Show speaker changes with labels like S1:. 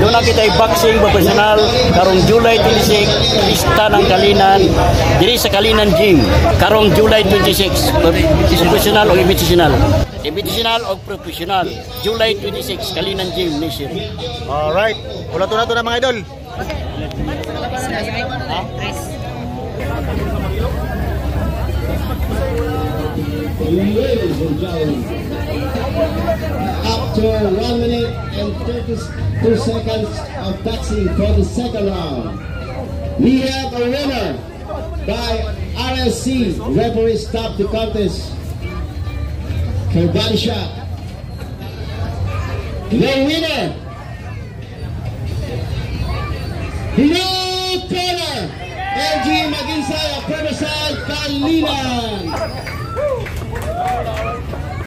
S1: Doon na kita boxing professional karong July 26 pista ng Kalinan diri sa Kalinan Gym karong July 26 professional o invitational. Invitational o professional July 26 Kalinan Gym Nation.
S2: Alright, ulat na to na mga idol.
S3: Ladies and gentlemen, after 1 minute and 32 seconds of boxing for the second round, we have a winner by RSC. Referee stopped the contest for body shot. The winner, no corner, LG Maginsay of Riverside, Kalinan.